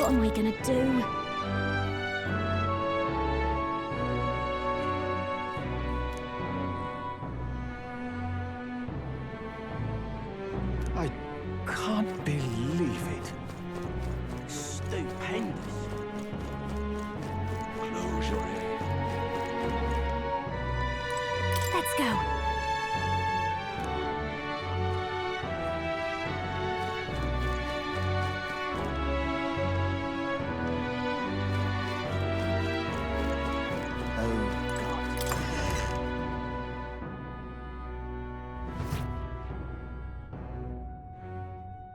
What am I gonna do? I can't believe it. Stupendous. Close your ears. Let's go.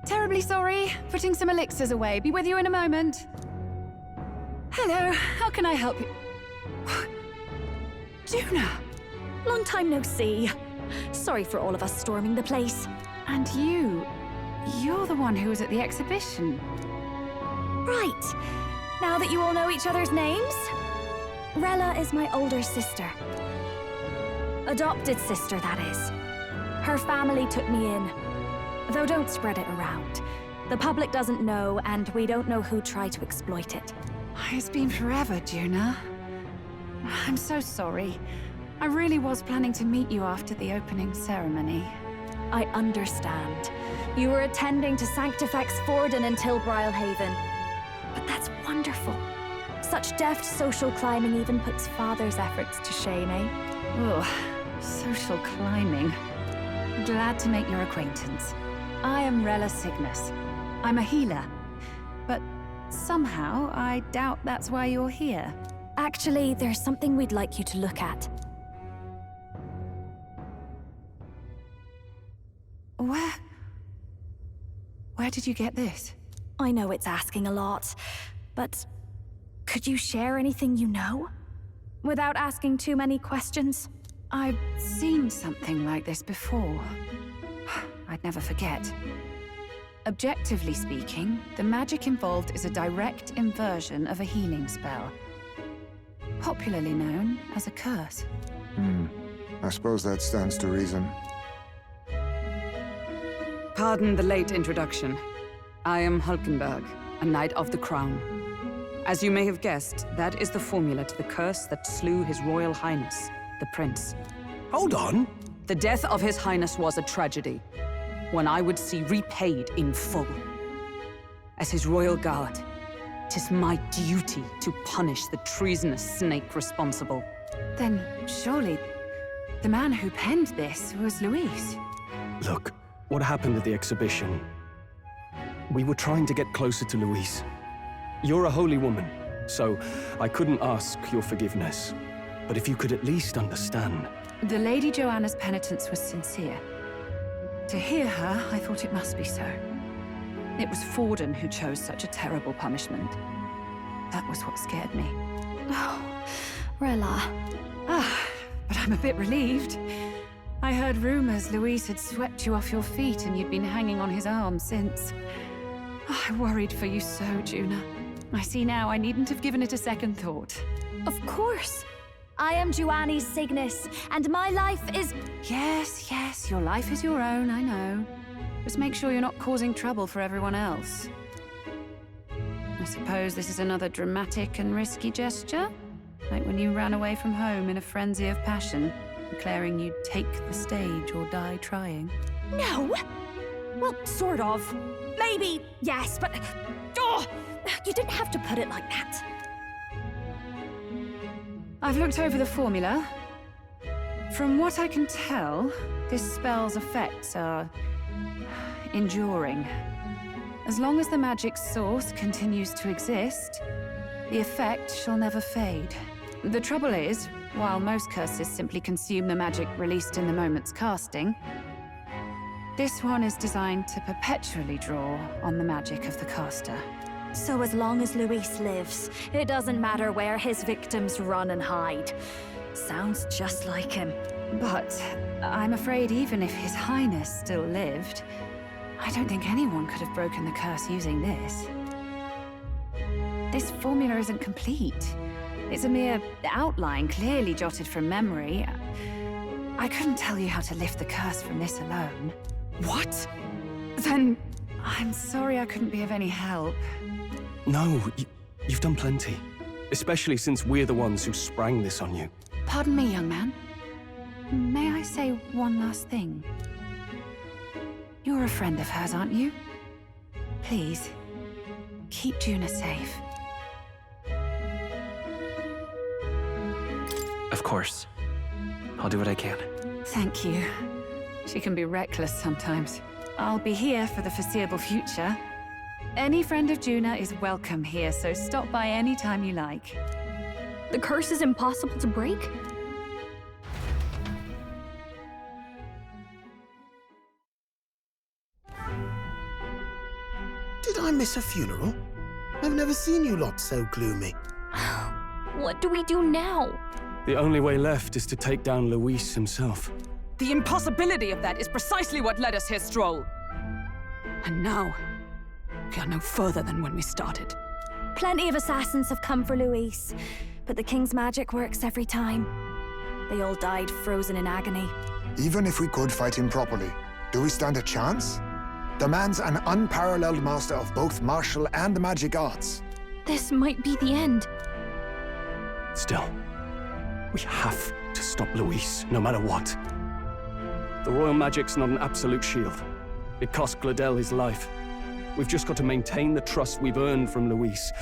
Terribly sorry. Putting some elixirs away. Be with you in a moment. Hello, how can I help you? Juna! Long time no see. Sorry for all of us storming the place. And you're the one who was at the exhibition. Right. Now that you all know each other's names, Rella is my older sister. Adopted sister, that is. Her family took me in. Though don't spread it around. The public doesn't know, and we don't know who tried to exploit it. It's been forever, Juna. I'm so sorry. I really was planning to meet you after the opening ceremony. I understand. You were attending to Sanctifex Forden until Brylehaven. But that's wonderful. Such deft social climbing even puts Father's efforts to shame, eh? Oh, social climbing. Glad to make your acquaintance. I am Rella Cygnus. I'm a healer. But somehow, I doubt that's why you're here. Actually, there's something we'd like you to look at. Where did you get this? I know it's asking a lot, but could you share anything you know? Without asking too many questions? I've seen something like this before. I'd never forget. Objectively speaking, the magic involved is a direct inversion of a healing spell. Popularly known as a curse. I suppose that stands to reason. Pardon the late introduction. I am Hulkenberg, a Knight of the Crown. As you may have guessed, that is the formula to the curse that slew His Royal Highness, the Prince. Hold on. The death of His Highness was a tragedy, one I would see repaid in full. As His Royal Guard, 'tis my duty to punish the treasonous snake responsible. Then surely the man who penned this was Luis. Look, what happened at the exhibition? We were trying to get closer to Luis. You're a holy woman, so I couldn't ask your forgiveness. But if you could at least understand. The Lady Joanna's penitence was sincere. To hear her, I thought it must be so. It was Forden who chose such a terrible punishment. That was what scared me. Oh, Rella. But I'm a bit relieved. I heard rumors Luis had swept you off your feet and you'd been hanging on his arm since. I worried for you so, Juna. I see now I needn't have given it a second thought. Of course. I am Juani Cygnus, and my life is... Yes, your life is your own, I know. Just make sure you're not causing trouble for everyone else. I suppose this is another dramatic and risky gesture? Like when you ran away from home in a frenzy of passion, declaring you'd take the stage or die trying. No! Well, sort of. Maybe, yes, but... Oh! You didn't have to put it like that. I've looked over the formula. From what I can tell, this spell's effects are enduring. As long as the magic's source continues to exist, the effect shall never fade. The trouble is, while most curses simply consume the magic released in the moment's casting, this one is designed to perpetually draw on the magic of the caster. So as long as Luis lives, it doesn't matter where his victims run and hide. Sounds just like him. But I'm afraid even if His Highness still lived, I don't think anyone could have broken the curse using this. This formula isn't complete. It's a mere outline, clearly jotted from memory. I couldn't tell you how to lift the curse from this alone. What? Then I'm sorry I couldn't be of any help. No, you've done plenty. Especially since we're the ones who sprang this on you. Pardon me, young man. May I say one last thing? You're a friend of hers, aren't you? Please, keep Juna safe. Of course. I'll do what I can. Thank you. She can be reckless sometimes. I'll be here for the foreseeable future. Any friend of Juna is welcome here, so stop by any time you like. The curse is impossible to break? Did I miss a funeral? I've never seen you lot so gloomy. What do we do now? The only way left is to take down Luis himself. The impossibility of that is precisely what led us here, Stroll. And now, we are no further than when we started. Plenty of assassins have come for Luis, but the King's magic works every time. They all died frozen in agony. Even if we could fight him properly, do we stand a chance? The man's an unparalleled master of both martial and magic arts. This might be the end. Still, we have to stop Luis, no matter what. The royal magic's not an absolute shield. It cost Gladel his life. We've just got to maintain the trust we've earned from Luis,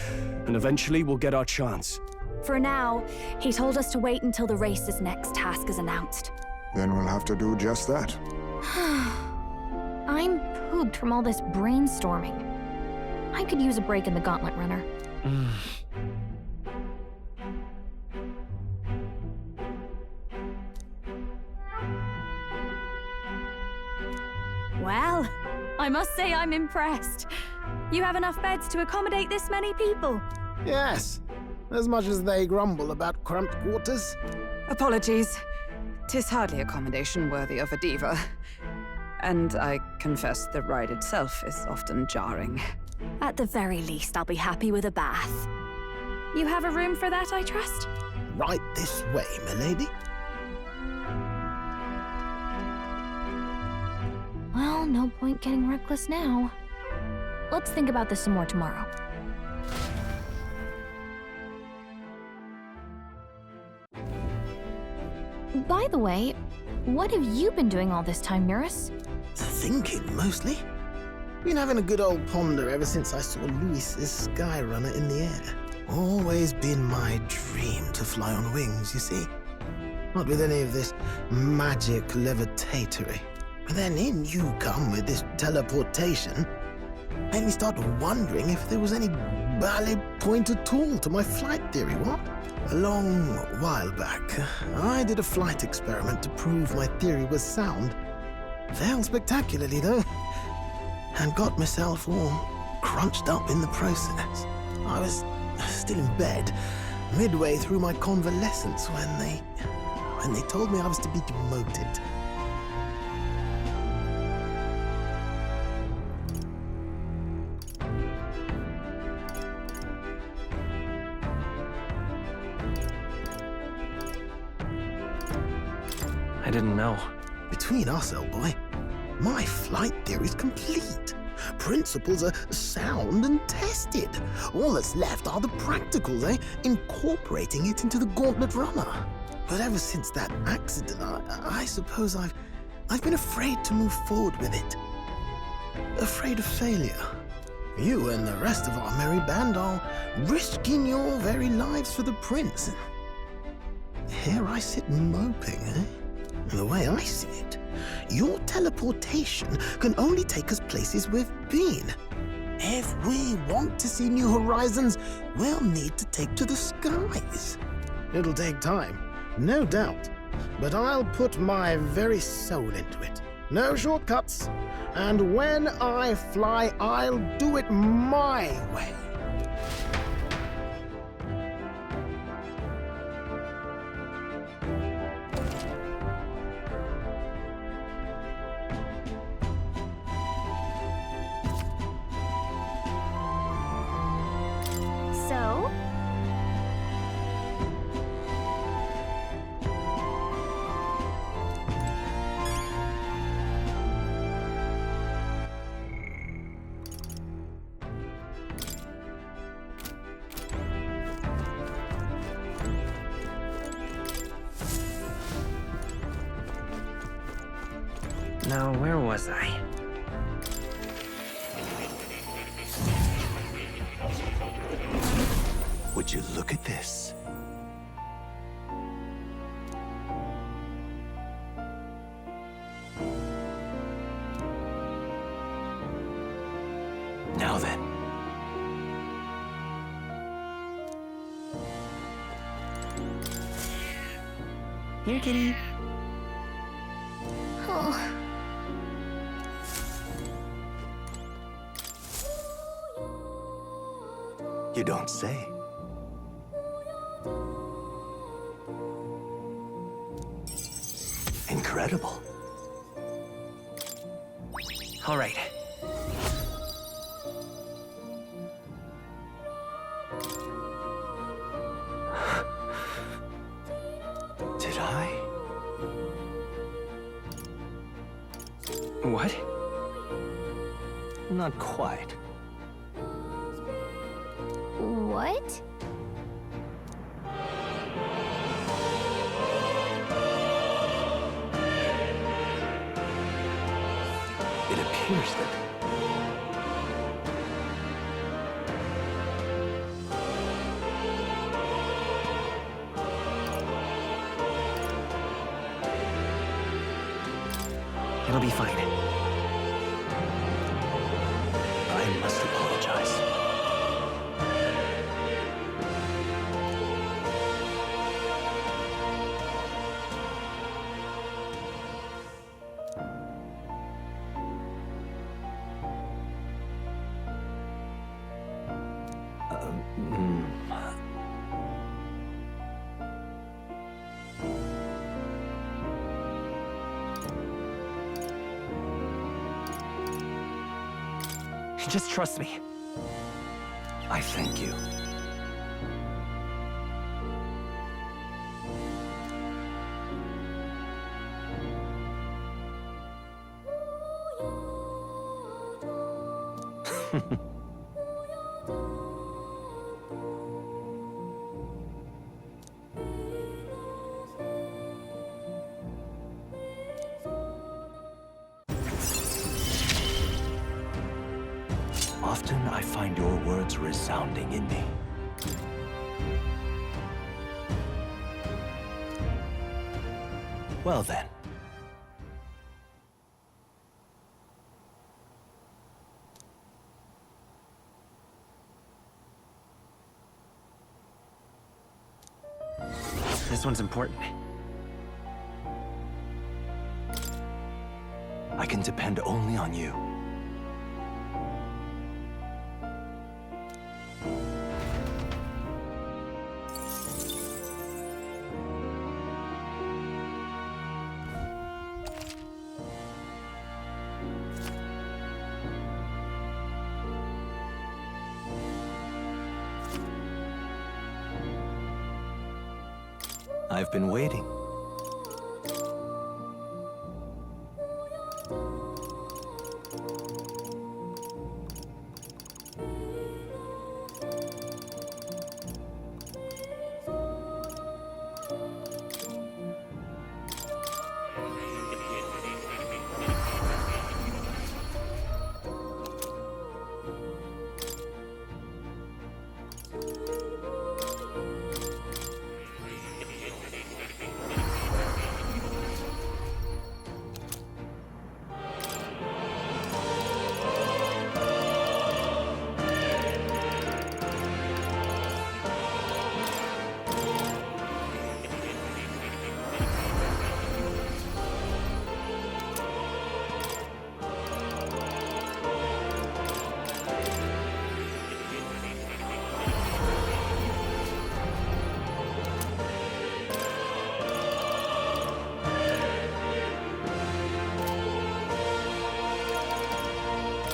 and eventually we'll get our chance. For now, he told us to wait until the race's next task is announced. Then we'll have to do just that. I'm pooped from all this brainstorming. I could use a break in the Gauntlet Runner. Well, I must say I'm impressed. You have enough beds to accommodate this many people. Yes, as much as they grumble about cramped quarters. Apologies. 'Tis hardly accommodation worthy of a diva. And I confess the ride itself is often jarring. At the very least, I'll be happy with a bath. You have a room for that, I trust? Right this way, milady. Well, no point getting reckless now. Let's think about this some more tomorrow. By the way, what have you been doing all this time, Eurus? Thinking, mostly. Been having a good old ponder ever since I saw Luis's Skyrunner in the air. Always been my dream to fly on wings, you see. Not with any of this magic levitatory. But then in you come with this teleportation. Made me start wondering if there was any valid point at all to my flight theory, what? A long while back, I did a flight experiment to prove my theory was sound. Failed spectacularly, though, and got myself all crunched up in the process. I was still in bed, midway through my convalescence, when they told me I was to be demoted. I didn't know. Between us, old boy, my flight theory's complete. Principles are sound and tested. All that's left are the practicals, incorporating it into the Gauntlet Runner. But ever since that accident, I suppose I've been afraid to move forward with it. Afraid of failure. You and the rest of our merry band are risking your very lives for the prince. Here I sit moping, The way I see it, your teleportation can only take us places we've been. If we want to see new horizons, we'll need to take to the skies. It'll take time, no doubt, but I'll put my very soul into it. No shortcuts. And when I fly, I'll do it my way. So? Now, where was I? Would you look at this? Now then. Here, kitty. Oh. You don't say. Incredible. All right. Did I? What? Not quite. What? It appears that It'll be fine. I must apologize. Just trust me. I thank you. Often I find your words resounding in me. Well then. This one's important. I can depend only on you. I've been waiting.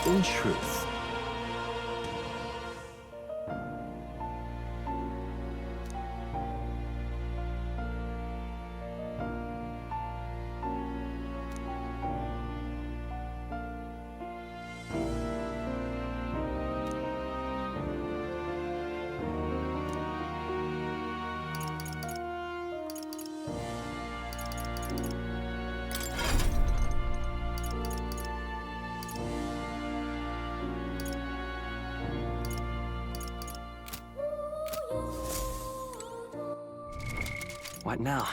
In truth, What now?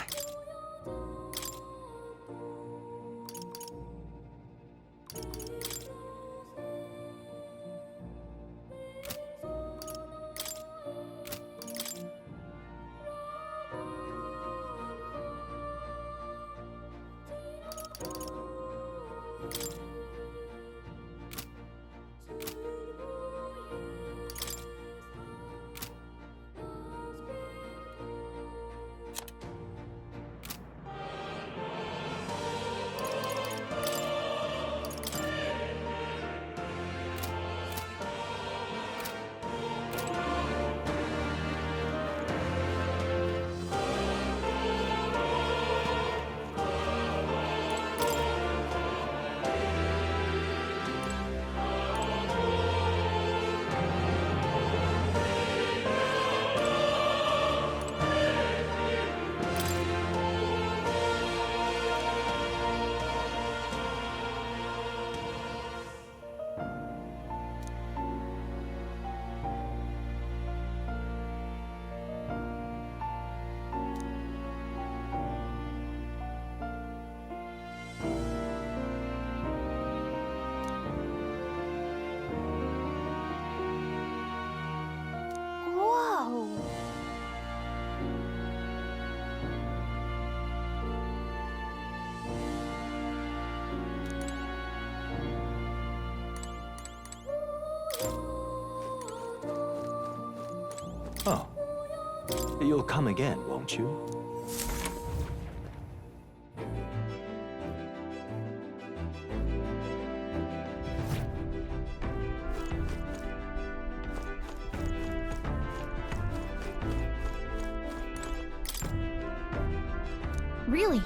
Whoa! Oh. You'll come again, won't you? Really?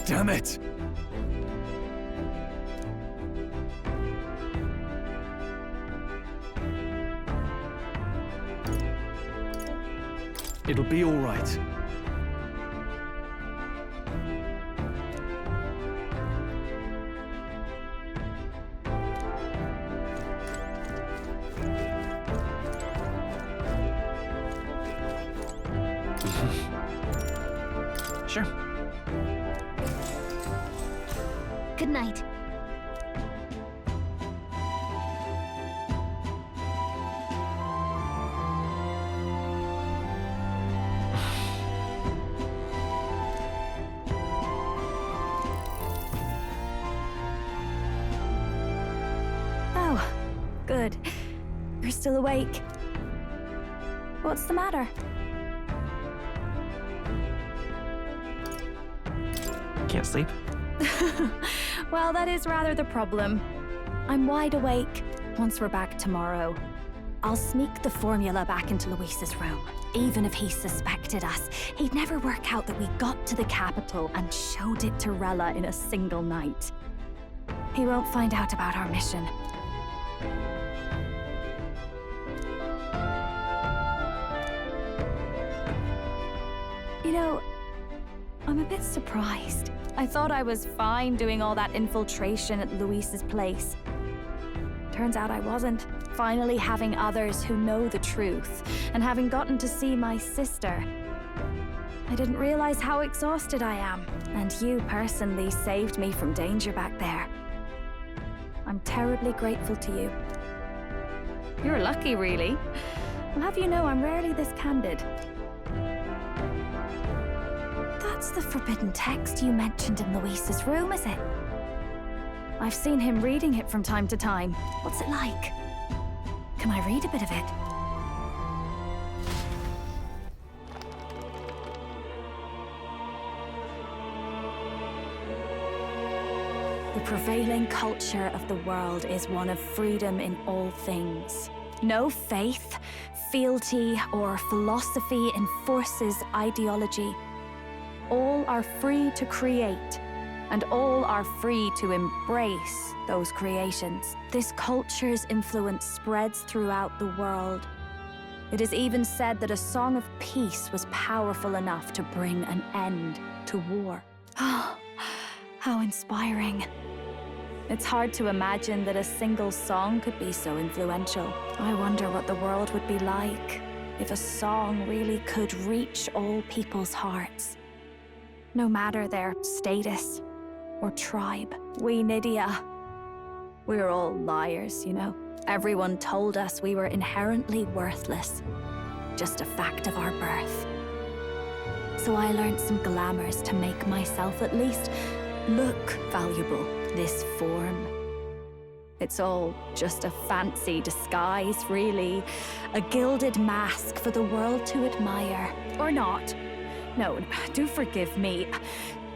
Damn it! It'll be all right. Sure. Good night. Oh, good. You're still awake. What's the matter? Can't sleep? Well, that is rather the problem. I'm wide awake. Once we're back tomorrow, I'll sneak the formula back into Luis's room. Even if he suspected us, he'd never work out that we got to the capital and showed it to Rella in a single night. He won't find out about our mission. You know, I'm a bit surprised. I thought I was fine doing all that infiltration at Luis's place. Turns out I wasn't. Finally having others who know the truth, and having gotten to see my sister, I didn't realize how exhausted I am, and you personally saved me from danger back there. I'm terribly grateful to you. You're lucky, really. I'll have you know I'm rarely this candid. That's the forbidden text you mentioned in Luis's room, is it? I've seen him reading it from time to time. What's it like? Can I read a bit of it? The prevailing culture of the world is one of freedom in all things. No faith, fealty, or philosophy enforces ideology. All are free to create, and all are free to embrace those creations. This culture's influence spreads throughout the world. It is even said that a song of peace was powerful enough to bring an end to war. Oh, how inspiring. It's hard to imagine that a single song could be so influential. I wonder what the world would be like if a song really could reach all people's hearts. No matter their status or tribe. We Nydia, we're all liars, you know. Everyone told us we were inherently worthless. Just a fact of our birth. So I learned some glamours to make myself at least look valuable. This form. It's all just a fancy disguise, really. A gilded mask for the world to admire. Or not. No, do forgive me.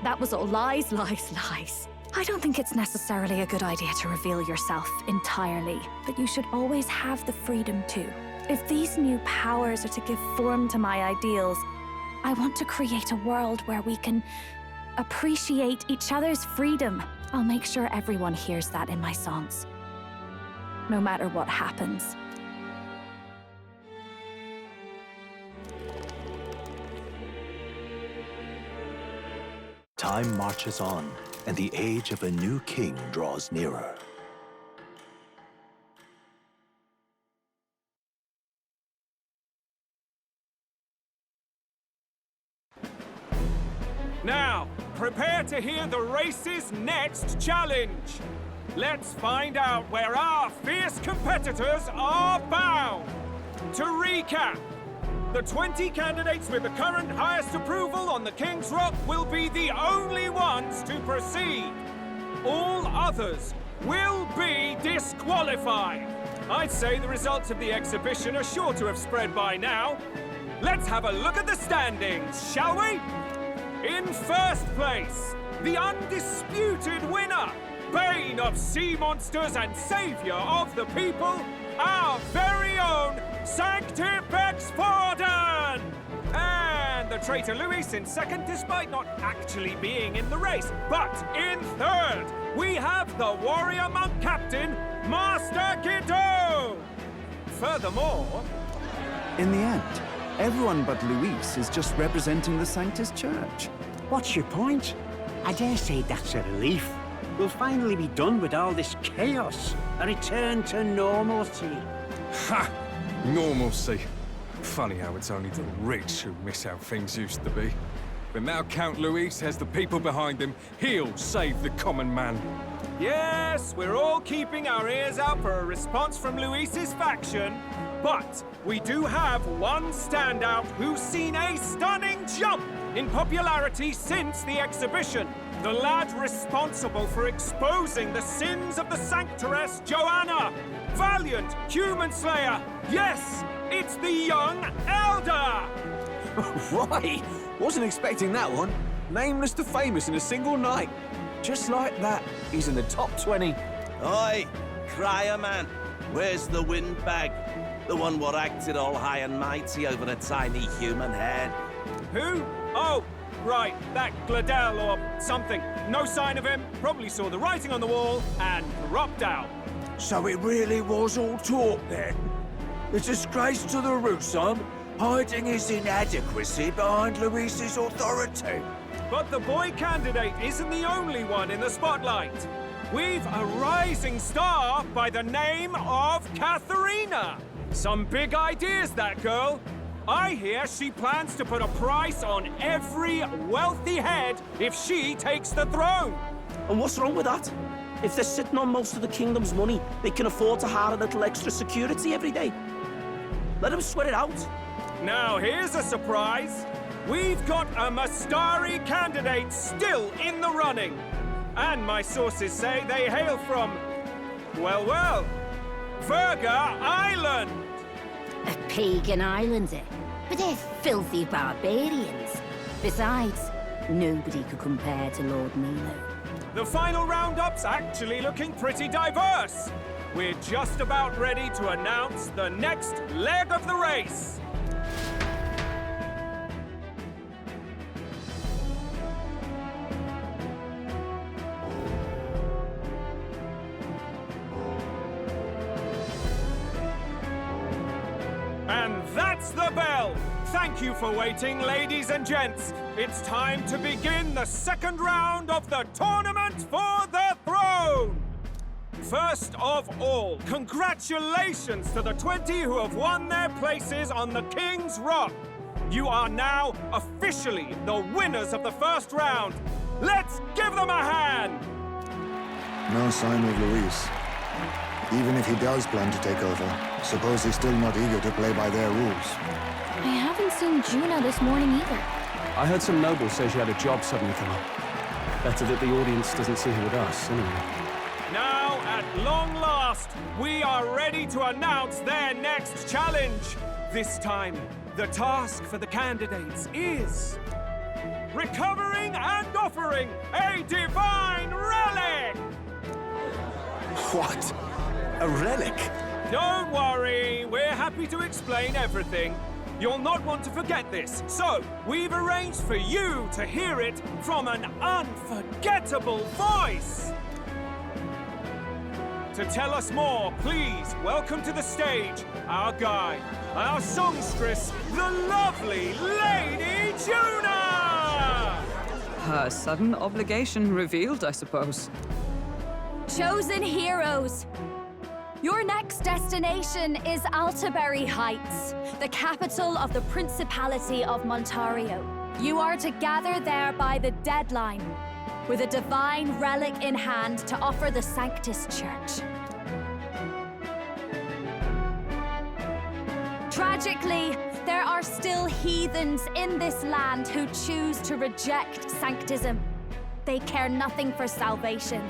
That was all lies, lies, lies. I don't think it's necessarily a good idea to reveal yourself entirely, but you should always have the freedom to. If these new powers are to give form to my ideals, I want to create a world where we can appreciate each other's freedom. I'll make sure everyone hears that in my songs. No matter what happens. Time marches on, and the age of a new king draws nearer. Now, prepare to hear the race's next challenge. Let's find out where our fierce competitors are bound. To recap, the 20 candidates with the current highest approval on the King's Rock will be the only ones to proceed. All others will be disqualified. I'd say the results of the exhibition are sure to have spread by now. Let's have a look at the standings, shall we? In first place, the undisputed winner, bane of sea monsters and savior of the people, our very own Sanctifex Forden! And the traitor Luis in second, despite not actually being in the race. But in third, we have the warrior monk captain, Master Guido! Furthermore... In the end, everyone but Luis is just representing the Sanctus Church. What's your point? I dare say that's a relief. We'll finally be done with all this chaos. A return to normalcy. Ha! Normalcy. Funny how it's only the rich who miss how things used to be. But now Count Luis has the people behind him. He'll save the common man. Yes, we're all keeping our ears out for a response from Luis's faction. But we do have one standout who's seen a stunning jump in popularity since the exhibition. The lad responsible for exposing the sins of the Sanctoress Joanna. Valiant human slayer. Yes, it's the young Elder. Right. Wasn't expecting that one. Nameless to famous in a single night. Just like that, he's in the top 20. Oi, crier man. Where's the windbag? The one what acted all high and mighty over a tiny human head. Who? Oh, right, that Gladel or something. No sign of him, probably saw the writing on the wall and dropped out. So it really was all talk then? The disgrace to the Russon, hiding his inadequacy behind Luis's authority. But the boy candidate isn't the only one in the spotlight. We've a rising star by the name of Katharina. Some big ideas, that girl. I hear she plans to put a price on every wealthy head if she takes the throne. And what's wrong with that? If they're sitting on most of the kingdom's money, they can afford to hire a little extra security every day. Let them sweat it out. Now here's a surprise. We've got a Mastari candidate still in the running. And my sources say they hail from, well, Verga Island. A pagan island, eh? But they're filthy barbarians. Besides, nobody could compare to Lord Milo. The final roundup's actually looking pretty diverse. We're just about ready to announce the next leg of the race. And that's the bell! Thank you for waiting, ladies and gents. It's time to begin the second round of the Tournament for the Throne! First of all, congratulations to the 20 who have won their places on the King's Rock. You are now officially the winners of the first round. Let's give them a hand! No sign of Luis. Even if he does plan to take over, suppose he's still not eager to play by their rules. I haven't seen Juna this morning either. I heard some nobles say she had a job suddenly come up. Better that the audience doesn't see her with us, anyway. Now, at long last, we are ready to announce their next challenge. This time, the task for the candidates is recovering and offering a divine relic! What? A relic? Don't worry, we're happy to explain everything. You'll not want to forget this, so we've arranged for you to hear it from an unforgettable voice. To tell us more, please welcome to the stage our guide, our songstress, the lovely Lady Juna! Her sudden obligation revealed, I suppose. Chosen heroes! Your next destination is Altaberry Heights, the capital of the Principality of Montario. You are to gather there by the deadline, with a divine relic in hand to offer the Sanctus Church. Tragically, there are still heathens in this land who choose to reject Sanctism. They care nothing for salvation.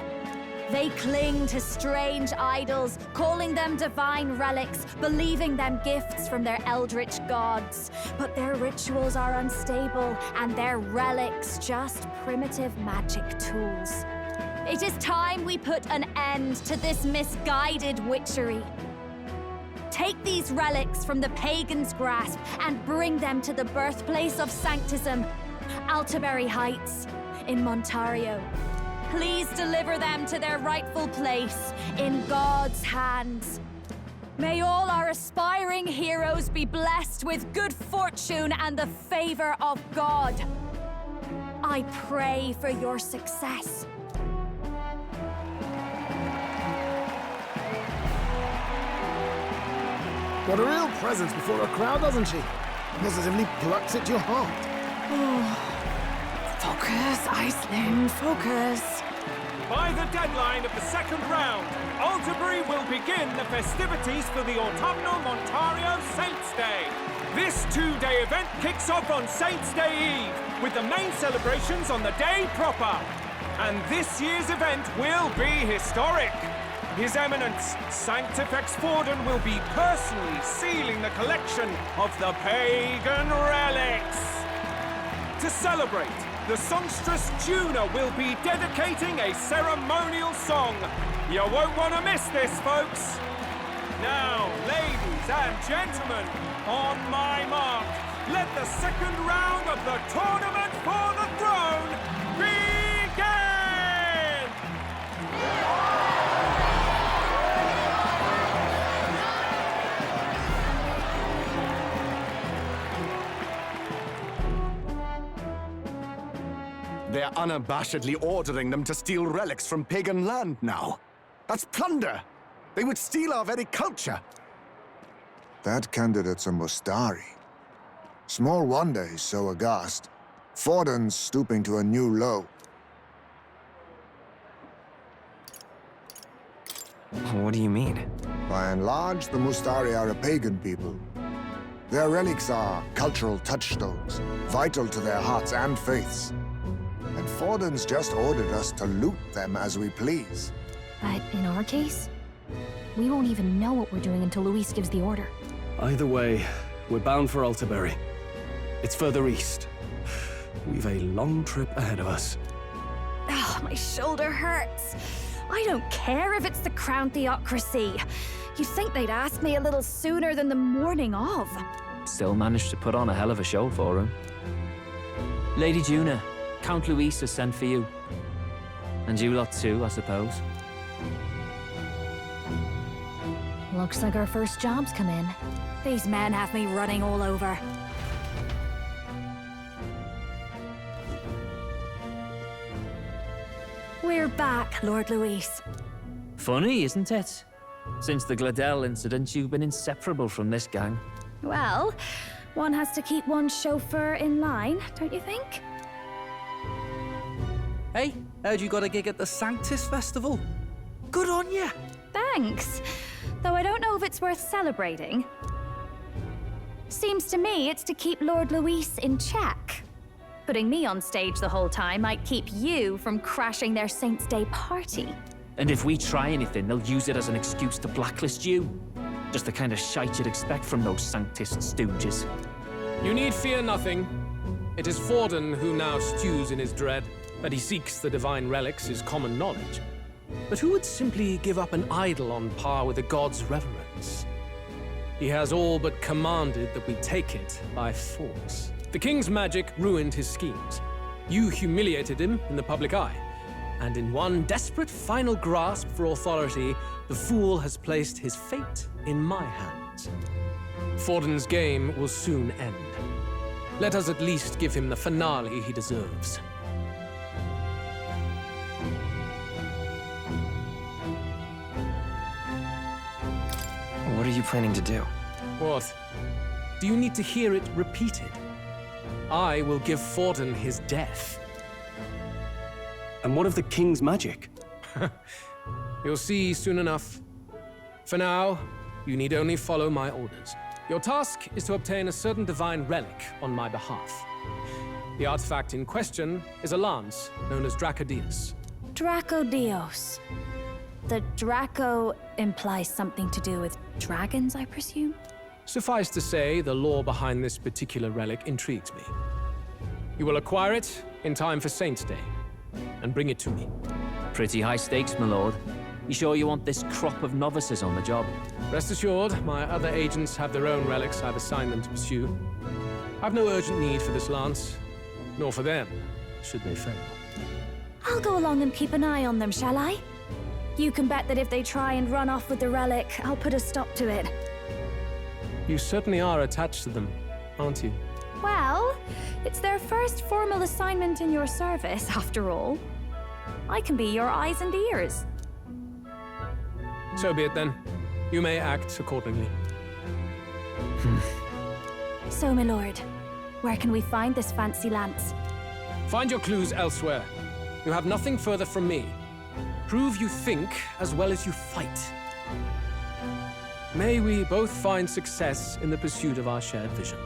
They cling to strange idols, calling them divine relics, believing them gifts from their eldritch gods. But their rituals are unstable, and their relics just primitive magic tools. It is time we put an end to this misguided witchery. Take these relics from the pagan's grasp and bring them to the birthplace of Sanctism, Altaberry Heights, in Montario. Please deliver them to their rightful place in God's hands. May all our aspiring heroes be blessed with good fortune and the favor of God. I pray for your success. Got a real presence before a crowd, doesn't she? Positively plucks at your heart. Focus, Iceland, focus. By the deadline of the second round, Altaberry will begin the festivities for the Autumnal Montario Saints' Day. This two-day event kicks off on Saints' Day Eve, with the main celebrations on the day proper. And this year's event will be historic. His Eminence, Sanctifex Forden, will be personally sealing the collection of the pagan relics. To celebrate, the songstress Juna will be dedicating a ceremonial song. You won't want to miss this, folks. Now, ladies and gentlemen, on my mark, let the second round of the Tournament for the Throne begin! They're unabashedly ordering them to steal relics from pagan land now. That's plunder! They would steal our very culture! That candidate's a Mustari. Small wonder he's so aghast. Forden's stooping to a new low. What do you mean? By and large, the Mustari are a pagan people. Their relics are cultural touchstones, vital to their hearts and faiths. And Forden's just ordered us to loot them as we please. But in our case, we won't even know what we're doing until Luis gives the order. Either way, we're bound for Altaberry. It's further east. We've a long trip ahead of us. Oh, my shoulder hurts. I don't care if it's the Crown Theocracy. You'd think they'd ask me a little sooner than the morning of. Still managed to put on a hell of a show for him. Lady Juna, Count Luis has sent for you. And you lot too, I suppose. Looks like our first job's come in. These men have me running all over. We're back, Lord Luis. Funny, isn't it? Since the Gladel incident, you've been inseparable from this gang. Well, one has to keep one's chauffeur in line, don't you think? Hey, heard you got a gig at the Sanctus Festival? Good on ya! Thanks. Though I don't know if it's worth celebrating. Seems to me it's to keep Lord Luis in check. Putting me on stage the whole time might keep you from crashing their Saints' Day party. And if we try anything, they'll use it as an excuse to blacklist you. Just the kind of shite you'd expect from those Sanctist stooges. You need fear nothing. It is Forden who now stews in his dread. That he seeks the divine relics is common knowledge. But who would simply give up an idol on par with a god's reverence? He has all but commanded that we take it by force. The king's magic ruined his schemes. You humiliated him in the public eye. And in one desperate final grasp for authority, the fool has placed his fate in my hands. Forden's game will soon end. Let us at least give him the finale he deserves. What are you planning to do? What? Do you need to hear it repeated? I will give Forden his death. And what of the king's magic? You'll see soon enough. For now, you need only follow my orders. Your task is to obtain a certain divine relic on my behalf. The artifact in question is a lance known as Dracodius. Dracodios. The Draco implies something to do with dragons, I presume? Suffice to say, the lore behind this particular relic intrigues me. You will acquire it in time for Saints' Day, and bring it to me. Pretty high stakes, my lord. You sure you want this crop of novices on the job? Rest assured, my other agents have their own relics I've assigned them to pursue. I've no urgent need for this lance, nor for them, should they fail. I'll go along and keep an eye on them, shall I? You can bet that if they try and run off with the relic, I'll put a stop to it. You certainly are attached to them, aren't you? Well, it's their first formal assignment in your service, after all. I can be your eyes and ears. So be it then. You may act accordingly. So, my lord, where can we find this fancy lance? Find your clues elsewhere. You have nothing further from me. Prove you think as well as you fight. May we both find success in the pursuit of our shared vision.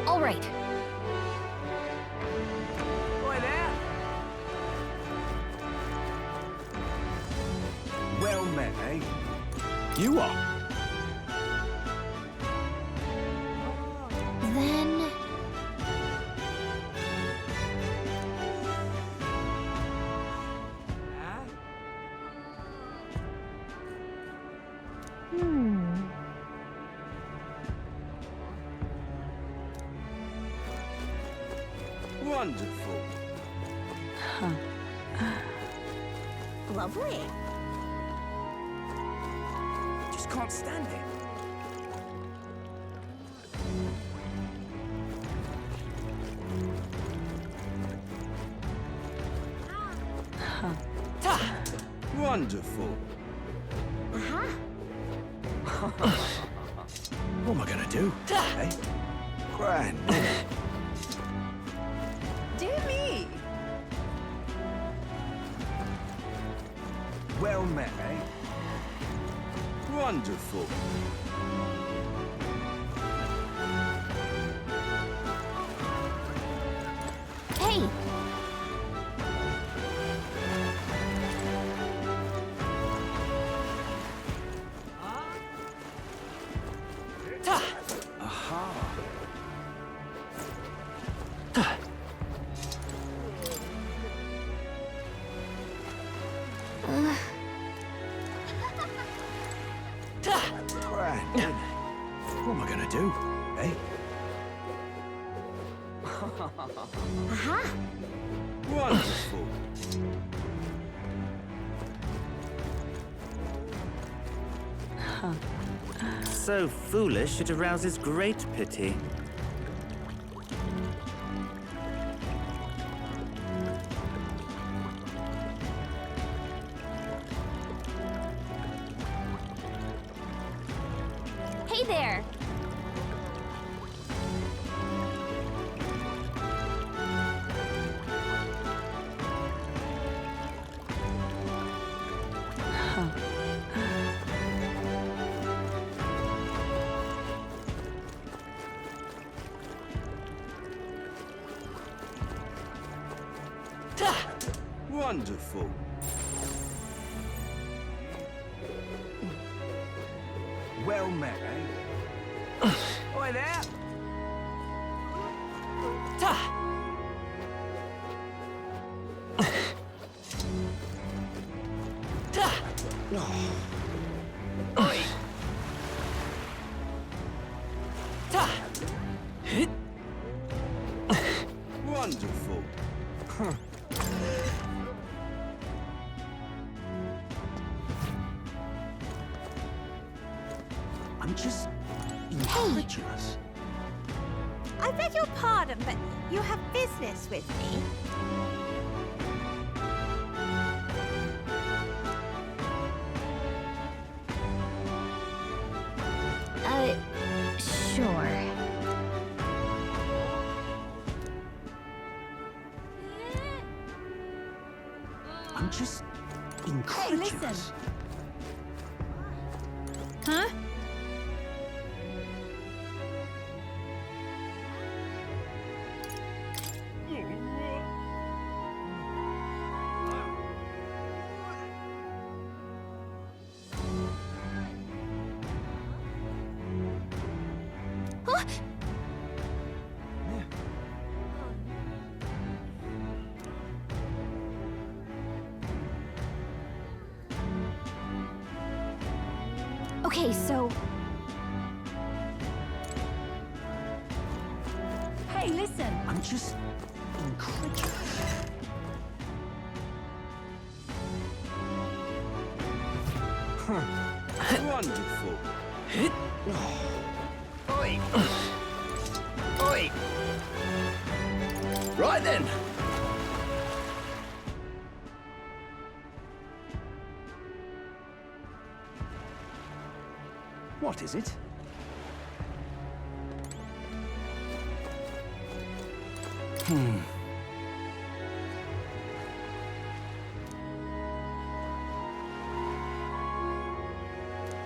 All right. Boy there. Well met, eh? You are. Then... Wonderful. Lovely. Just can't stand it. Wonderful. What am I gonna do? Eh? Grand. Dear me. Well met, eh? Wonderful. Hey! What am I gonna do? Eh? Wonderful. So foolish it arouses great pity. Hey there! Wonderful. Well met, eh? Oi there! Oi! Wonderful. I'm just incredulous. I beg your pardon, but you have business with me. Sure. I'm just Hey, incredulous. listen. Huh? Okay, so... Hey, listen! I'm just incredulous. Wonderful. Oi! Oi! Right then. What is it?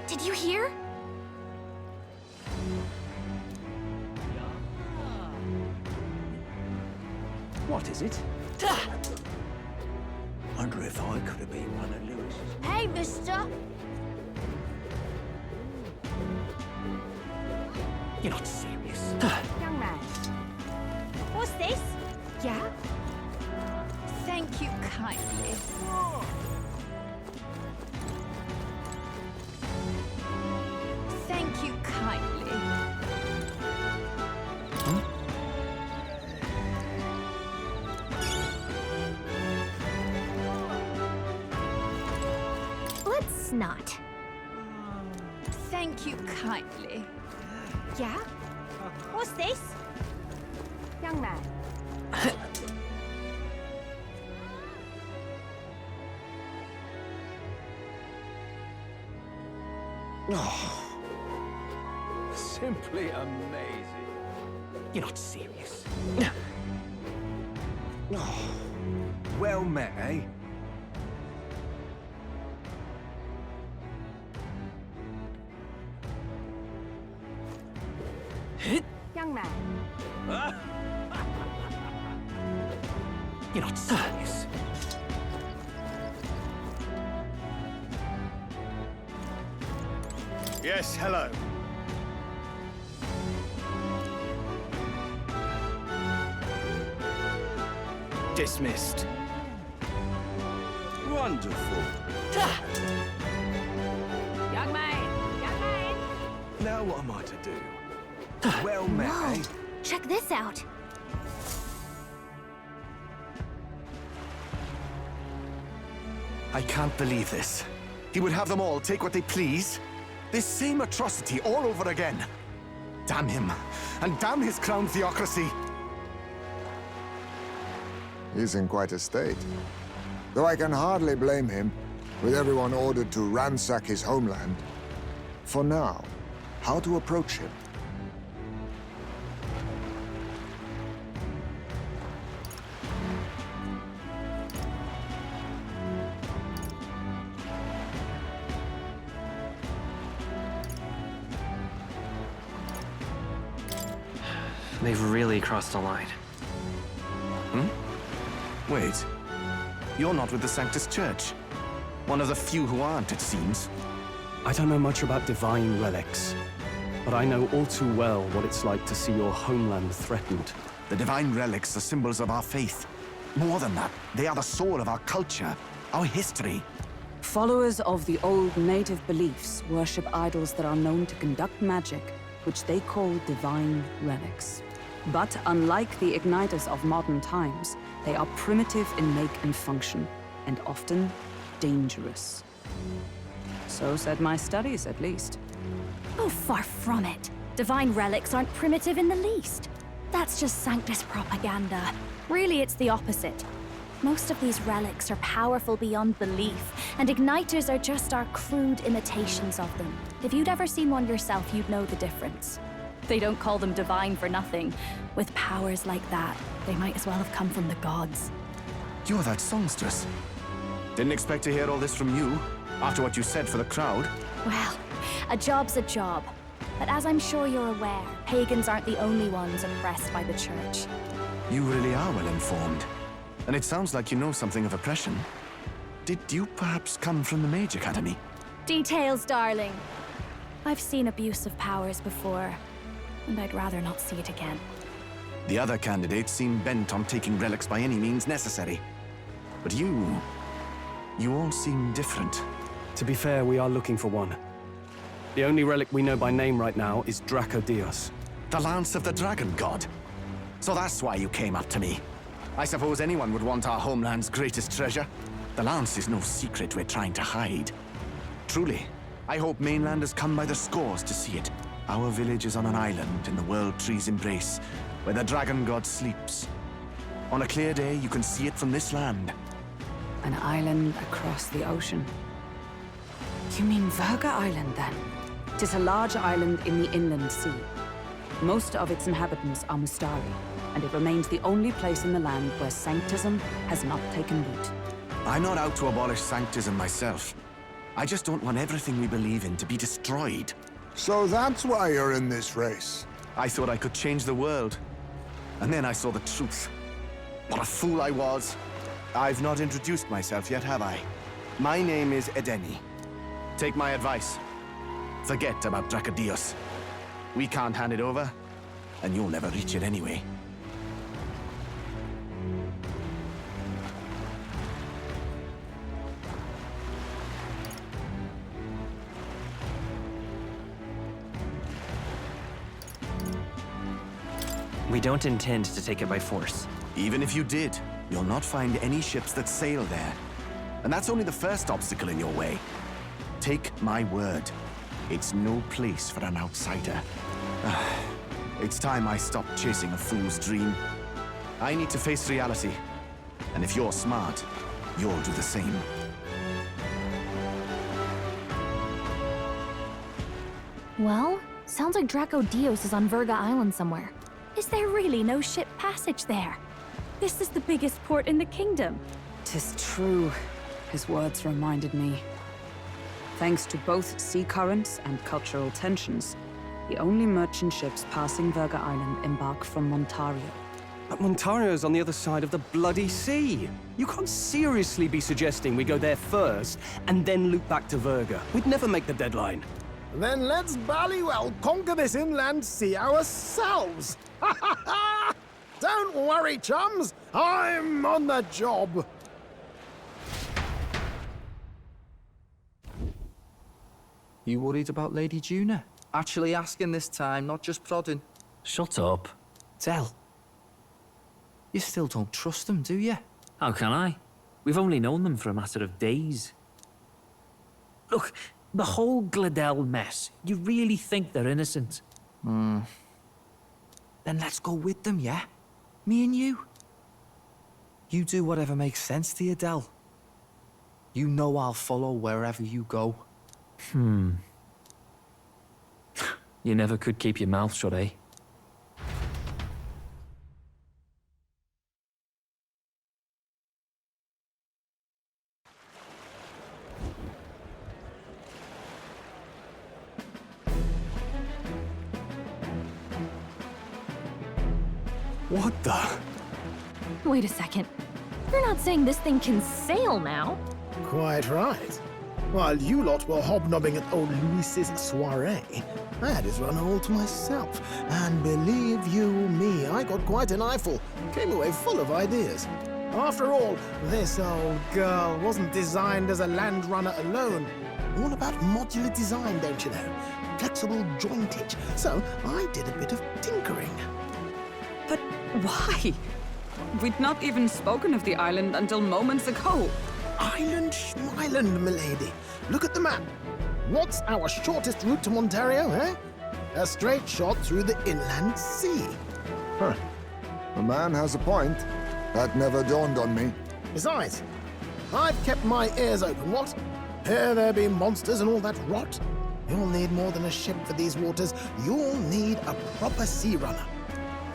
Did you hear? What is it? Wonder if I could have been one of Lewis's. Hey, mister. You're not serious. Young man. What's this? Yeah? Thank you kindly. Thank you kindly. Let's not. Thank you kindly. Yeah? What's this? Young man. Oh. Simply amazing. You're not serious. Oh. Well met, eh? Young man. You're not serious. Yes, hello. Dismissed. Wonderful. Young man! Young man! Now what am I to do? Well met, Whoa. eh? Check this out. I can't believe this. He would have them all take what they please. This same atrocity all over again. Damn him, and damn his crown theocracy. He's in quite a state. Though I can hardly blame him, with everyone ordered to ransack his homeland. For now, how to approach him? They've really crossed the line. Wait. You're not with the Sanctus Church. One of the few who aren't, it seems. I don't know much about divine relics, but I know all too well what it's like to see your homeland threatened. The divine relics are symbols of our faith. More than that, they are the soul of our culture, our history. Followers of the old native beliefs worship idols that are known to conduct magic, which they call divine relics. But unlike the igniters of modern times, they are primitive in make and function, and often dangerous. So said my studies, at least. Oh, far from it. Divine relics aren't primitive in the least. That's just Sanctus propaganda. Really, it's the opposite. Most of these relics are powerful beyond belief, and igniters are just our crude imitations of them. If you'd ever seen one yourself, you'd know the difference. They don't call them divine for nothing. With powers like that, they might as well have come from the gods. You're that songstress. Didn't expect to hear all this from you, after what you said for the crowd. Well, a job's a job. But as I'm sure you're aware, pagans aren't the only ones oppressed by the church. You really are well informed. And it sounds like you know something of oppression. Did you perhaps come from the Mage Academy? Details, darling. I've seen abuse of powers before, and I'd rather not see it again. The other candidates seem bent on taking relics by any means necessary. But you all seem different. To be fair, we are looking for one. The only relic we know by name right now is Dracodios. The Lance of the Dragon God. So that's why you came up to me. I suppose anyone would want our homeland's greatest treasure. The Lance is no secret we're trying to hide. Truly, I hope mainlanders come by the scores to see it. Our village is on an island in the World Tree's embrace, where the Dragon God sleeps. On a clear day, you can see it from this land. An island across the ocean. You mean Virga Island, then? 'Tis a large island in the inland sea. Most of its inhabitants are Mustari, and it remains the only place in the land where Sanctism has not taken root. I'm not out to abolish Sanctism myself. I just don't want everything we believe in to be destroyed. So that's why you're in this race. I thought I could change the world. And then I saw the truth. What a fool I was. I've not introduced myself yet, have I? My name is Edeni. Take my advice. Forget about Dracodios. We can't hand it over, and you'll never reach it anyway. We don't intend to take it by force. Even if you did, you'll not find any ships that sail there. And that's only the first obstacle in your way. Take my word. It's no place for an outsider. It's time I stopped chasing a fool's dream. I need to face reality. And if you're smart, you'll do the same. Well, sounds like Draco Dios is on Verga Island somewhere. Is there really no ship passage there? This is the biggest port in the kingdom. 'Tis true. His words reminded me. Thanks to both sea currents and cultural tensions, the only merchant ships passing Verga Island embark from Montario. But Montario's on the other side of the bloody sea. You can't seriously be suggesting we go there first and then loop back to Verga. We'd never make the deadline. Then let's ballywell conquer this inland sea ourselves! Ha ha ha! Don't worry, chums! I'm on the job! You worried about Lady Juna? Actually asking this time, not just prodding. Shut up. Del. You still don't trust them, do you? How can I? We've only known them for a matter of days. Look, the whole Gladel mess, you really think they're innocent? Then let's go with them, yeah? Me and you. You do whatever makes sense to you, Del. You know I'll follow wherever you go. You never could keep your mouth shut, eh? What the? Wait a second. You're not saying this thing can sail now? Quite right. While you lot were hobnobbing at old Luis's soiree, I had his run all to myself. And believe you me, I got quite an eyeful. Came away full of ideas. After all, this old girl wasn't designed as a land runner alone. All about modular design, don't you know? Flexible jointage. So I did a bit of tinkering. But why? We'd not even spoken of the island until moments ago. Island schmeiland, milady. Look at the map. What's our shortest route to Montario, eh? A straight shot through the inland sea. Huh. The man has a point. That never dawned on me. Besides, I've kept my ears open, what? Here there be monsters and all that rot. You'll need more than a ship for these waters. You'll need a proper sea runner.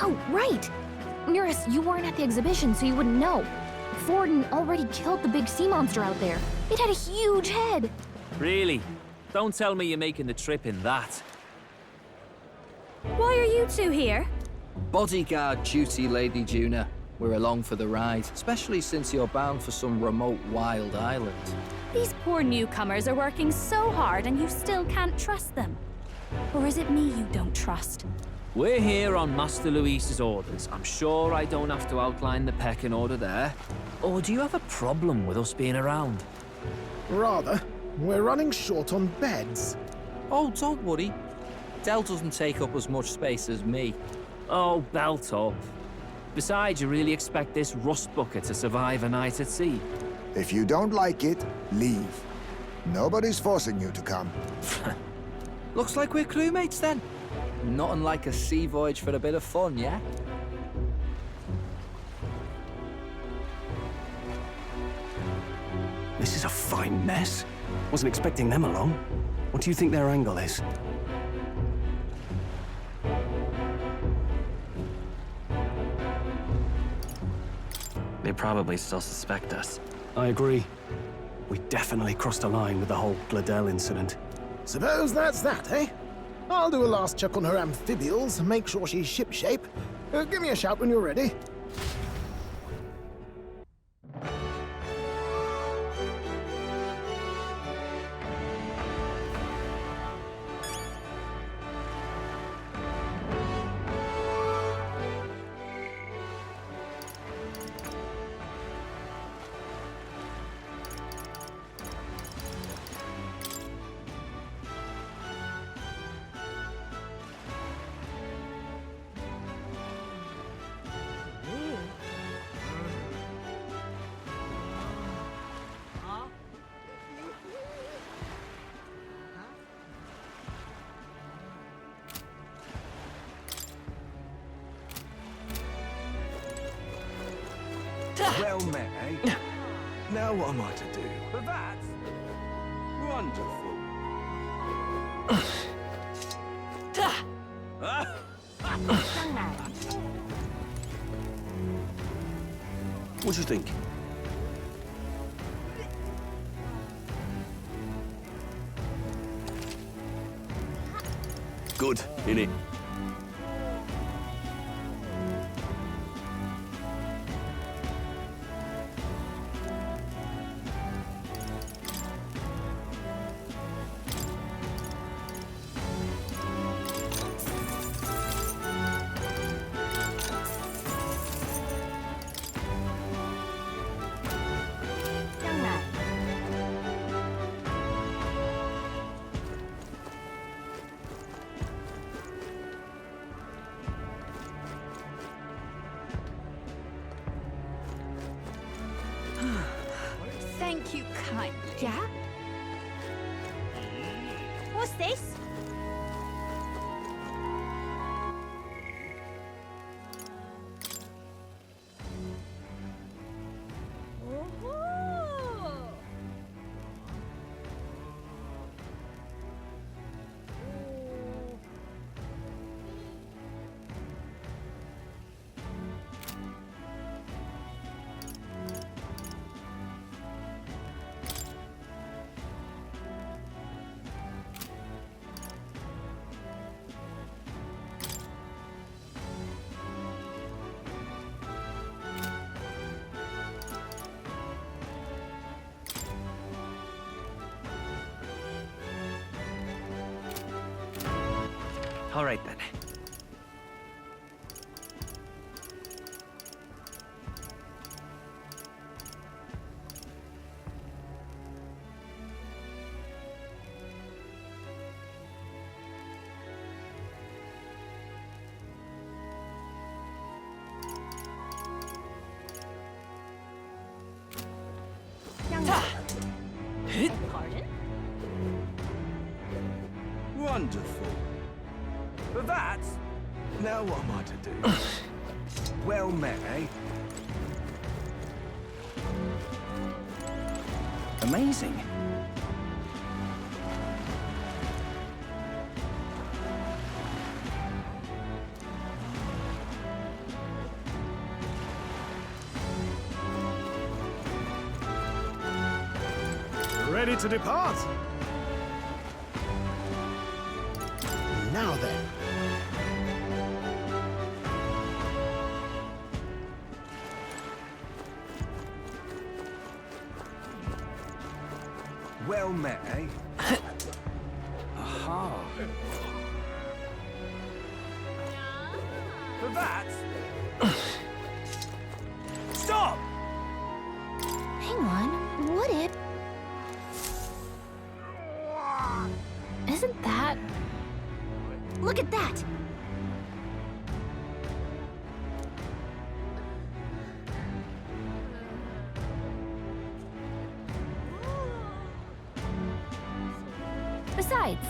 Oh, right! Nearest, you weren't at the exhibition, so you wouldn't know. Forden already killed the big sea monster out there. It had a huge head. Really? Don't tell me you're making the trip in that. Why are you two here? Bodyguard duty, Lady Juna. We're along for the ride, especially since you're bound for some remote wild island. These poor newcomers are working so hard and you still can't trust them. Or is it me you don't trust? We're here on Master Luis's orders. I'm sure I don't have to outline the pecking order there. Or do you have a problem with us being around? Rather, we're running short on beds. Oh, don't worry. Del doesn't take up as much space as me. Oh, belt up. Besides, you really expect this rust bucket to survive a night at sea? If you don't like it, leave. Nobody's forcing you to come. Looks like we're crewmates then. Nothing like a sea voyage for a bit of fun, yeah? This is a fine mess. Wasn't expecting them along. What do you think their angle is? They probably still suspect us. I agree. We definitely crossed a line with the whole Gladel incident. Suppose that's that, eh? I'll do a last check on her amphibials, make sure she's shipshape. Give me a shout when you're ready. Well met, eh? Now what am I to do? But that's wonderful. What do you think? Good, innit? Thank you kindly. Yeah? What's this? All right, then. Pardon? Wonderful. But that... Now what am I to do? Well met, eh? Amazing. Ready to depart? Now then. Well met, eh? Aha. For that... Stop! Hang on, what if... Isn't that... Look at that! Besides...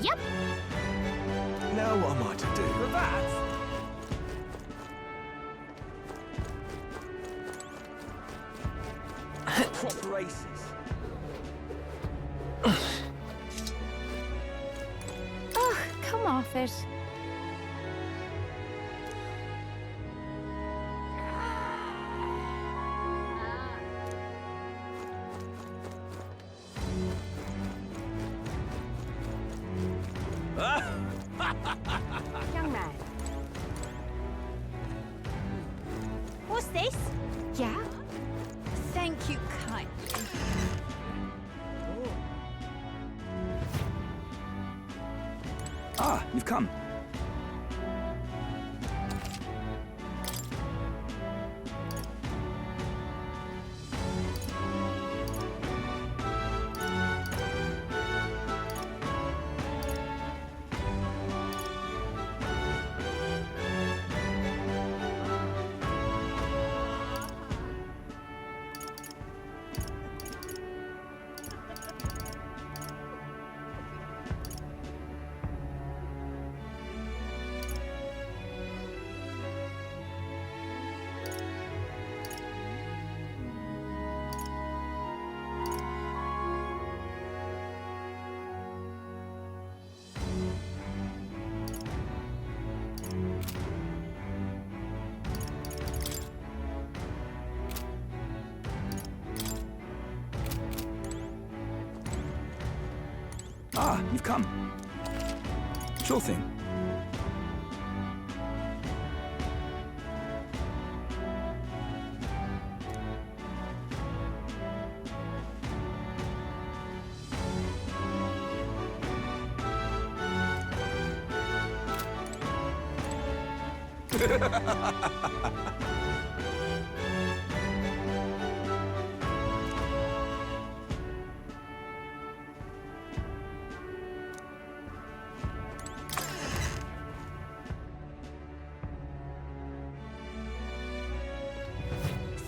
Yep. Now what am I to do? For that... Proper races. Ugh, come off it. Young man. What's this? Yeah? Thank you kindly. Ah, you've come. Ah, you've come. Sure thing.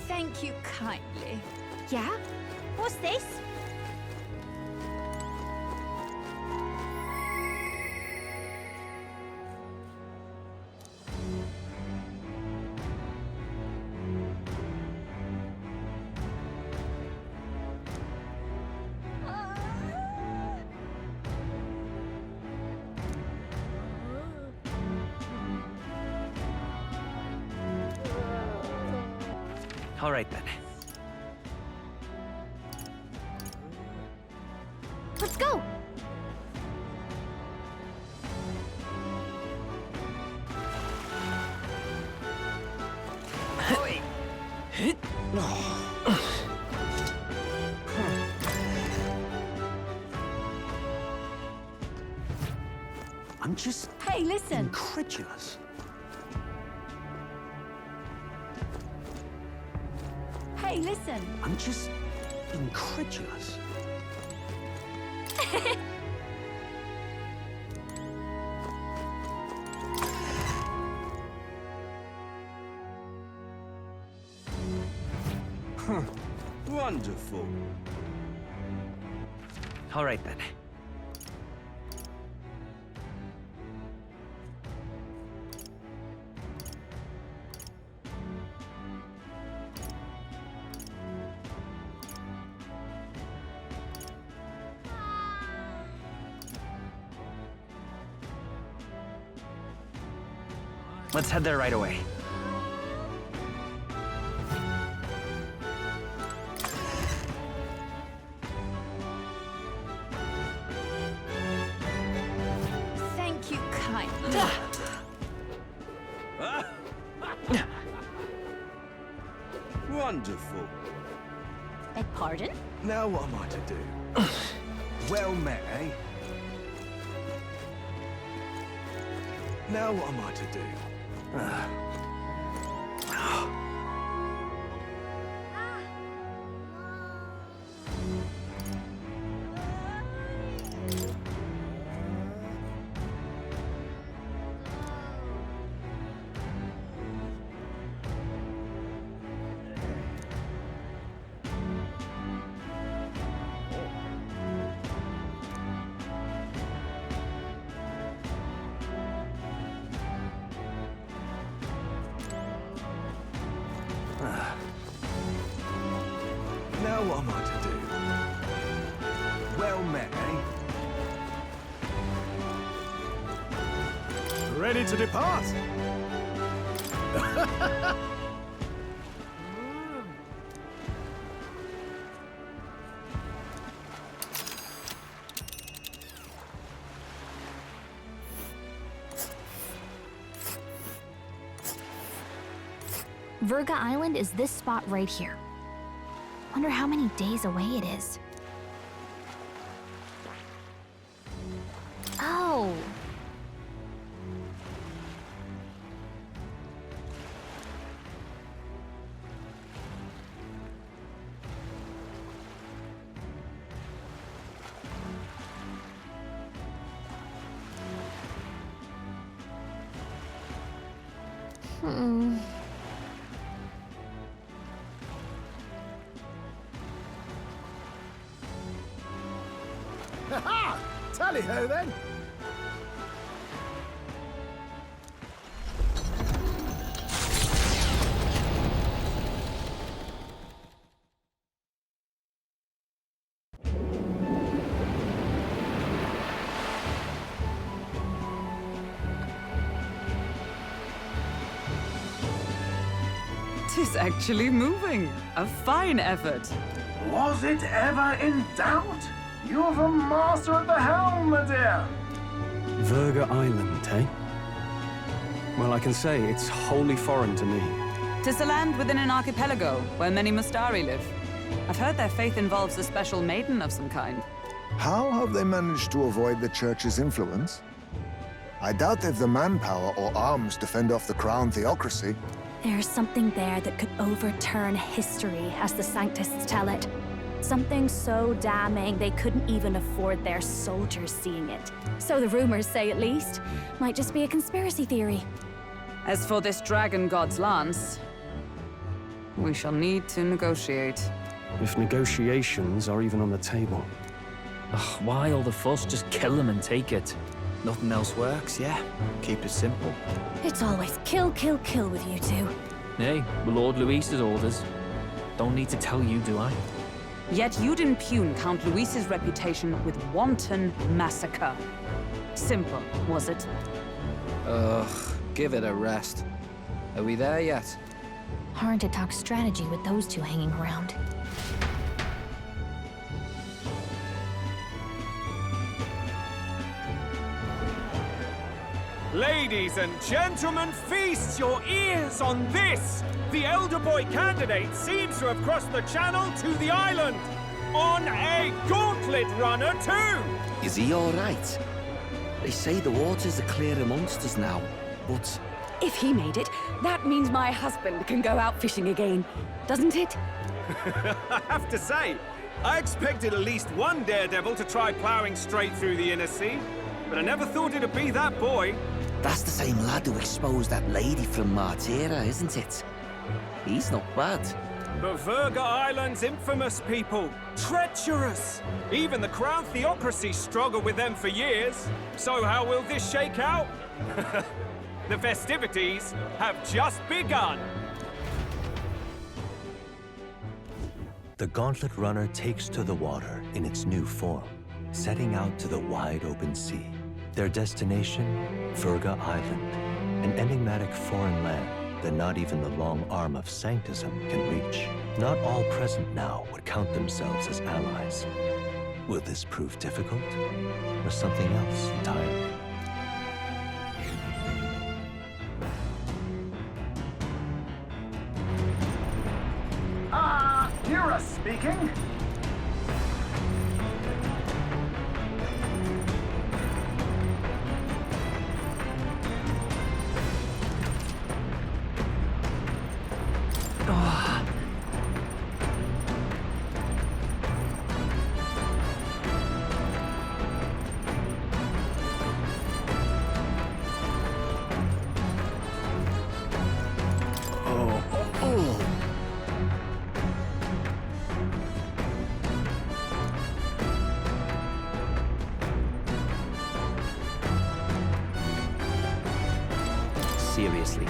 Thank you kindly. Yeah? What's this? All right, then. Let's go! I'm just Hey, listen! incredulous. Hey, listen! I'm just incredulous. Wonderful. All right, then. Let's head there right away. Thank you kindly. Wonderful. Beg pardon? Now what am I to do? Well met, eh? Now what am I to do? Now what am I to do? Well met, eh? Ready to depart? Virga Island is this spot right here. Wonder how many days away it is. Oh. Ha-ha! Tally-ho, then! Tis actually moving. A fine effort. Was it ever in doubt? You're the master at the helm, home, my dear? Verga Island, eh? Well, I can say it's wholly foreign to me. 'Tis a land within an archipelago where many Mustari live. I've heard their faith involves a special maiden of some kind. How have they managed to avoid the Church's influence? I doubt they've the manpower or arms to fend off the crown theocracy. There's something there that could overturn history, as the Sanctists tell it. Something so damning they couldn't even afford their soldiers seeing it. So the rumors say, at least. Might just be a conspiracy theory. As for this dragon god's lance, we shall need to negotiate. If negotiations are even on the table. Ugh, why all the fuss? Just kill them and take it. Nothing else works, yeah. Keep it simple. It's always kill, kill, kill with you two. Hey, Lord Luis's orders. Don't need to tell you, do I? Yet you'd impugn Count Luis's reputation with wanton massacre. Simple, was it? Ugh, give it a rest. Are we there yet? Hard to talk strategy with those two hanging around. Ladies and gentlemen, feast your ears on this! The elder boy candidate seems to have crossed the channel to the island! On a gauntlet runner, too! Is he all right? They say the waters are clear amongst us now, but... If he made it, that means my husband can go out fishing again, doesn't it? I have to say, I expected at least one daredevil to try ploughing straight through the inner sea, but I never thought it'd be that boy. That's the same lad who exposed that lady from Martira, isn't it? He's not bad. But Verga Island's infamous people. Treacherous! Even the crown theocracy struggled with them for years. So how will this shake out? The festivities have just begun. The Gauntlet Runner takes to the water in its new form, setting out to the wide open sea. Their destination, Verga Island, an enigmatic foreign land that not even the long arm of Sanctism can reach. Not all present now would count themselves as allies. Will this prove difficult, or something else entirely? Hear us speaking? Seriously.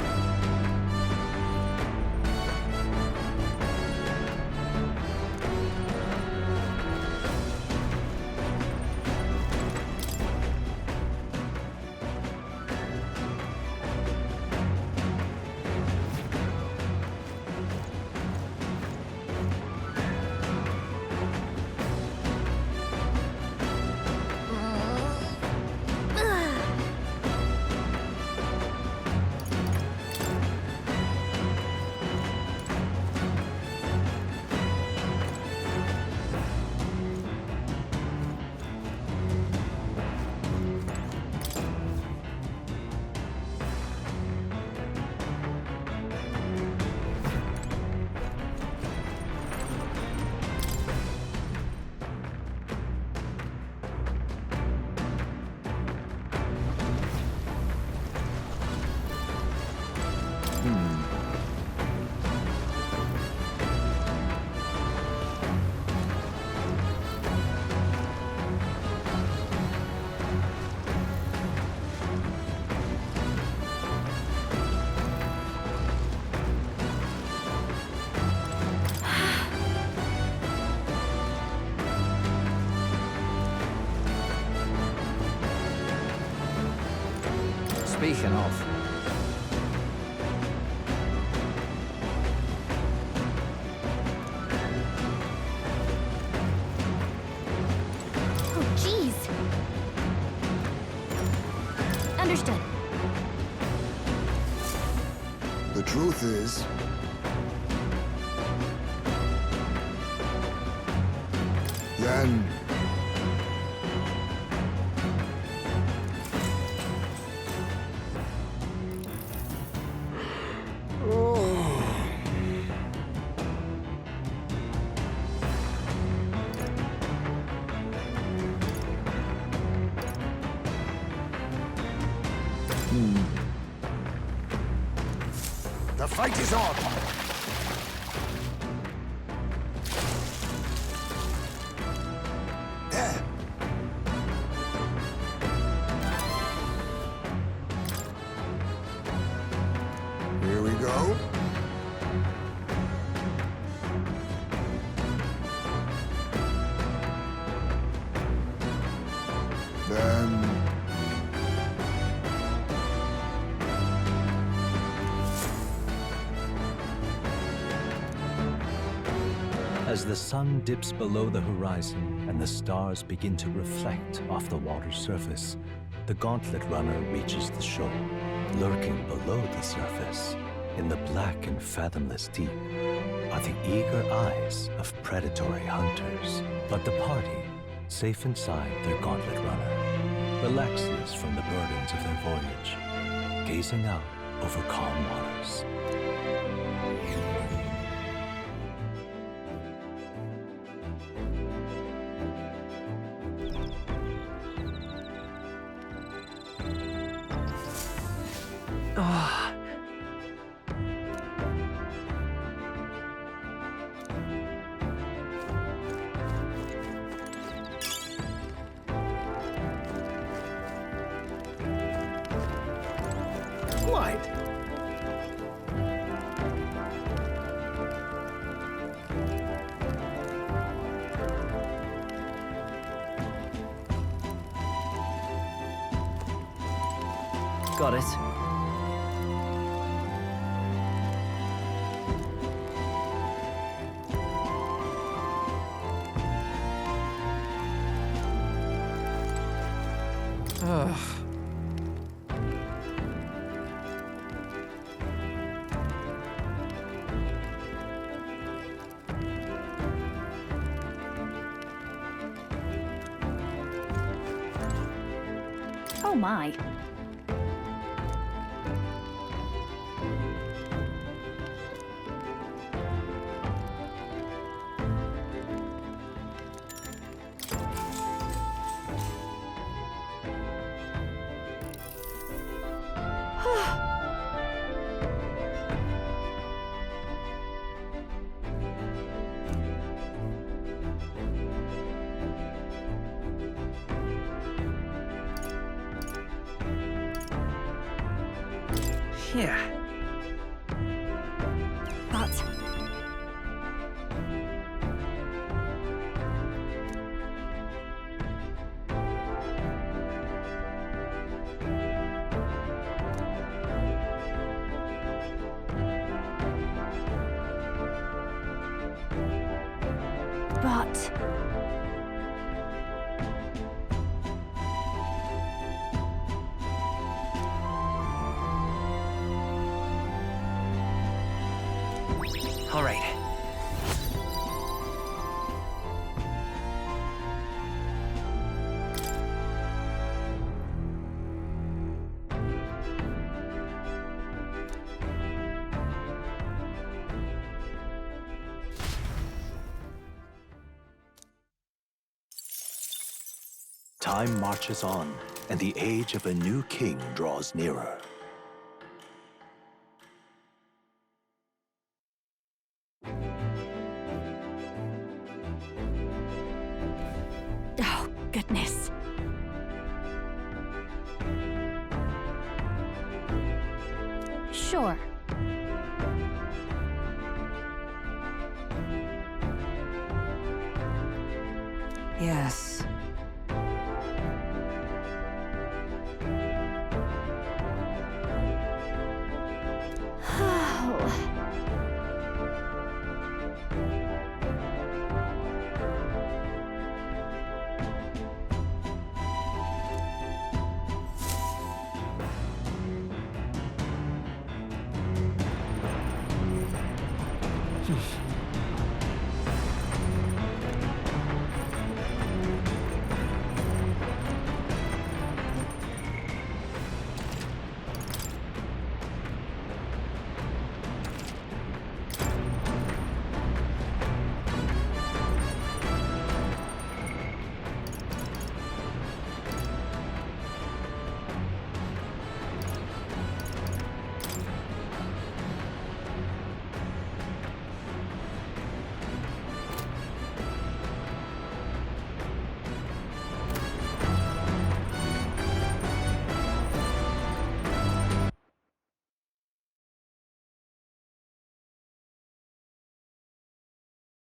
Speaking of, Oh, jeez. Understood. The truth is, then the fight is on. Here we go. Then As the sun dips below the horizon and the stars begin to reflect off the water's surface, the Gauntlet Runner reaches the shore. Lurking below the surface, in the black and fathomless deep, are the eager eyes of predatory hunters. But the party, safe inside their Gauntlet Runner, relaxes from the burdens of their voyage, gazing out over calm waters. Quite. Got it. Ugh. Oh my. Yeah. But All right. Time marches on, and the age of a new king draws nearer. oh goodness. Sure. Yes.